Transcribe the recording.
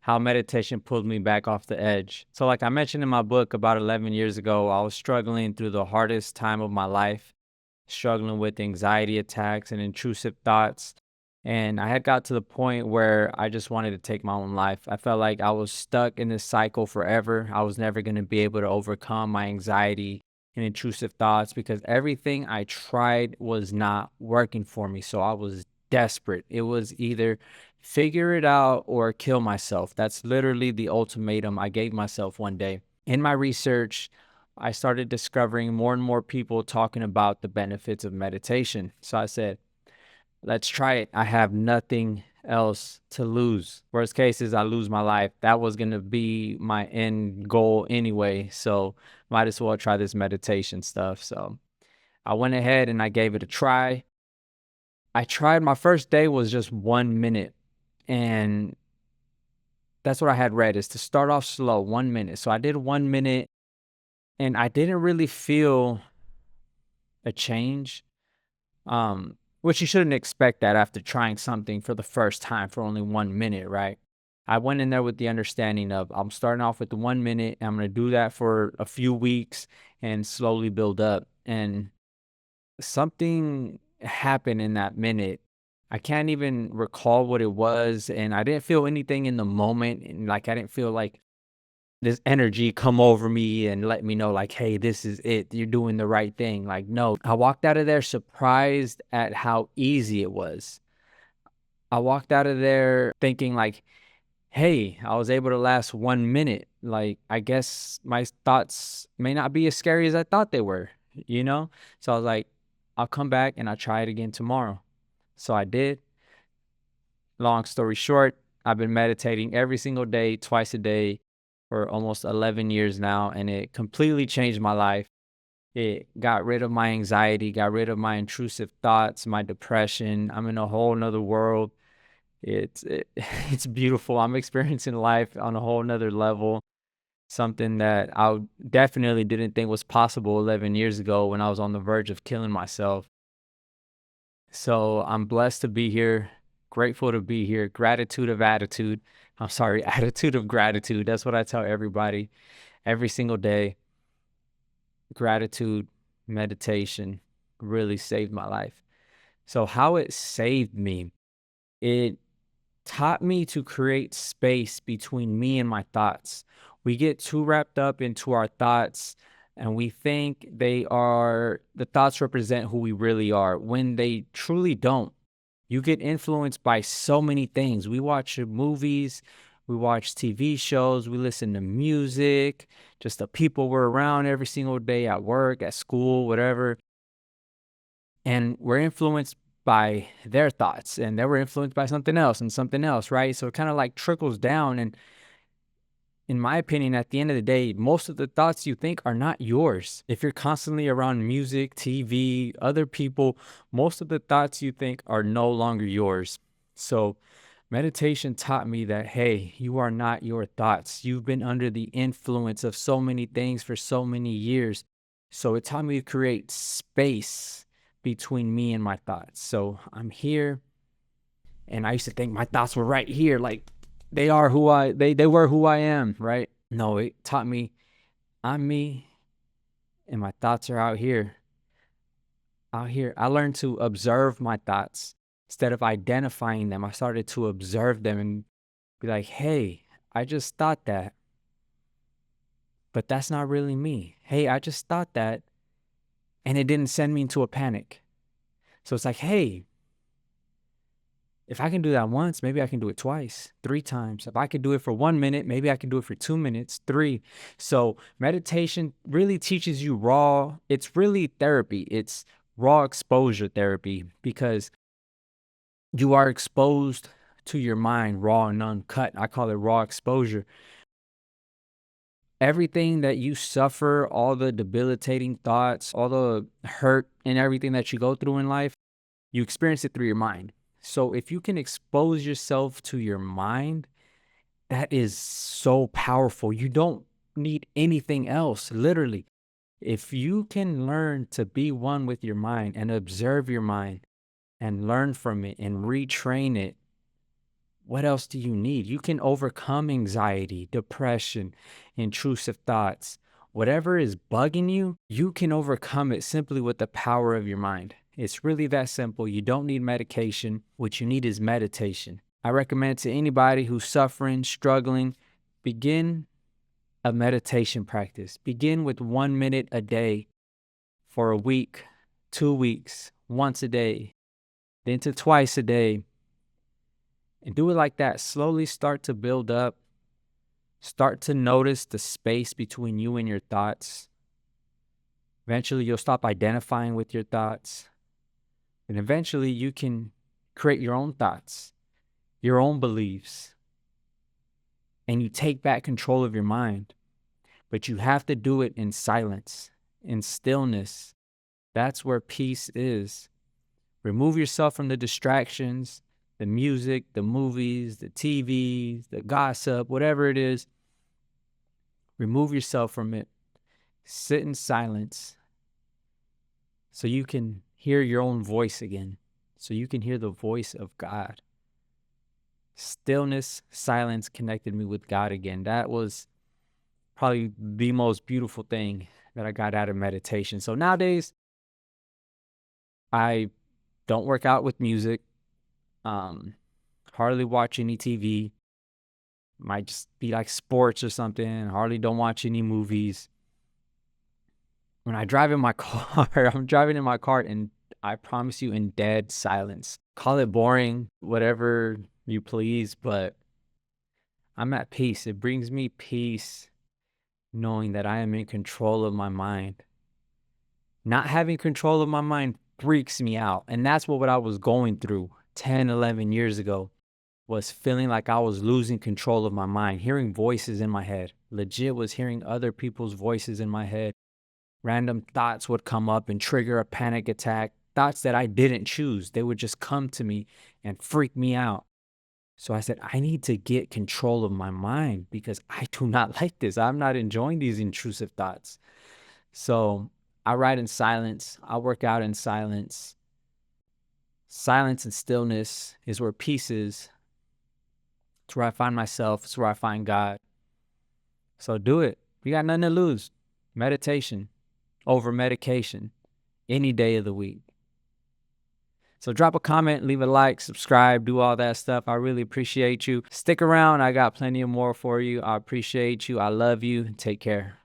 how meditation pulled me back off the edge. So like I mentioned in my book about 11 years ago, I was struggling through the hardest time of my life, struggling with anxiety attacks and intrusive thoughts. And I had got to the point where I just wanted to take my own life. I felt like I was stuck in this cycle forever. I was never going to be able to overcome my anxiety and intrusive thoughts because everything I tried was not working for me. So I was desperate. It was either figure it out or kill myself. That's literally the ultimatum I gave myself one day. In my research, I started discovering more and more people talking about the benefits of meditation. So I said, let's try it. I have nothing else to lose. Worst case is I lose my life. That was going to be my end goal anyway. So might as well try this meditation stuff. So I went ahead and I gave it a try. I tried, my first day was just 1 minute. And that's what I had read, is to start off slow, 1 minute. So I did 1 minute and I didn't really feel a change. Which you shouldn't expect that after trying something for the first time for only 1 minute, right? I went in there with the understanding of I'm starting off with the 1 minute and I'm going to do that for a few weeks and slowly build up. And something happened in that minute. I can't even recall what it was. And I didn't feel anything in the moment. And like, I didn't feel like this energy come over me and let me know like, hey, this is it, you're doing the right thing. Like, no, I walked out of there surprised at how easy it was. I walked out of there thinking like, hey, I was able to last 1 minute. Like, I guess my thoughts may not be as scary as I thought they were, you know? So I was like, I'll come back and I'll try it again tomorrow. So I did. Long story short, I've been meditating every single day, twice a day for almost 11 years now, and it completely changed my life. It got rid of my anxiety, got rid of my intrusive thoughts, my depression. I'm in a whole nother world. It's beautiful. I'm experiencing life on a whole nother level, something that I definitely didn't think was possible 11 years ago when I was on the verge of killing myself. So I'm blessed to be here, grateful to be here, gratitude of attitude. I'm sorry, attitude of gratitude. That's what I tell everybody every single day. Gratitude, meditation really saved my life. So, how it saved me, it taught me to create space between me and my thoughts. We get too wrapped up into our thoughts and we think the thoughts represent who we really are when they truly don't. You get influenced by so many things. We watch movies, we watch TV shows, we listen to music, just the people we're around every single day at work, at school, whatever. And we're influenced by their thoughts and they were influenced by something else and something else, right? So it kind of like trickles down. And in my opinion, at the end of the day, most of the thoughts you think are not yours. If you're constantly around music, TV, other people, most of the thoughts you think are no longer yours. So meditation taught me that, hey, you are not your thoughts. You've been under the influence of so many things for so many years. So it taught me to create space between me and my thoughts. So I'm here and I used to think my thoughts were right here, like they were who I am, right? No, it taught me I'm me and my thoughts are out here. Out here. I learned to observe my thoughts instead of identifying them. I started to observe them and be like, hey, I just thought that, but that's not really me. Hey, I just thought that, and it didn't send me into a panic. So it's like, hey, if I can do that once, maybe I can do it twice, 3 times. If I could do it for 1 minute, maybe I can do it for 2 minutes, three. So meditation really teaches you it's really therapy. It's raw exposure therapy because you are exposed to your mind raw and uncut. I call it raw exposure. Everything that you suffer, all the debilitating thoughts, all the hurt and everything that you go through in life, you experience it through your mind. So if you can expose yourself to your mind, that is so powerful. You don't need anything else, literally. If you can learn to be one with your mind and observe your mind and learn from it and retrain it, What else do you need? You can overcome anxiety, depression, intrusive thoughts. Whatever is bugging you, you can overcome it simply with the power of your mind. It's really that simple. You don't need medication. What you need is meditation. I recommend to anybody who's suffering, struggling, begin a meditation practice. Begin with 1 minute a day for a week, 2 weeks, once a day, then to twice a day. And do it like that. Slowly start to build up. Start to notice the space between you and your thoughts. Eventually, you'll stop identifying with your thoughts. And eventually, you can create your own thoughts, your own beliefs. And you take back control of your mind. But you have to do it in silence, in stillness. That's where peace is. Remove yourself from the distractions, the music, the movies, the TVs, the gossip, whatever it is. Remove yourself from it. Sit in silence so you can hear your own voice again, so you can hear the voice of God. Stillness, silence connected me with God again. That was probably the most beautiful thing that I got out of meditation. So nowadays, I don't work out with music, hardly watch any TV. Might just be like sports or something. Hardly don't watch any movies. When I drive in my car, I'm driving in my car and I promise you in dead silence. Call it boring, whatever you please, but I'm at peace. It brings me peace knowing that I am in control of my mind. Not having control of my mind freaks me out. And that's what I was going through 10, 11 years ago, was feeling like I was losing control of my mind, hearing voices in my head. Legit was hearing other people's voices in my head. Random thoughts would come up and trigger a panic attack. Thoughts that I didn't choose. They would just come to me and freak me out. So I said, I need to get control of my mind because I do not like this. I'm not enjoying these intrusive thoughts. So I ride in silence. I work out in silence. Silence and stillness is where peace is. It's where I find myself. It's where I find God. So do it. You got nothing to lose. Meditation over medication any day of the week. So drop a comment, leave a like, subscribe, do all that stuff. I really appreciate you. Stick around. I got plenty of more for you. I appreciate you. I love you. Take care.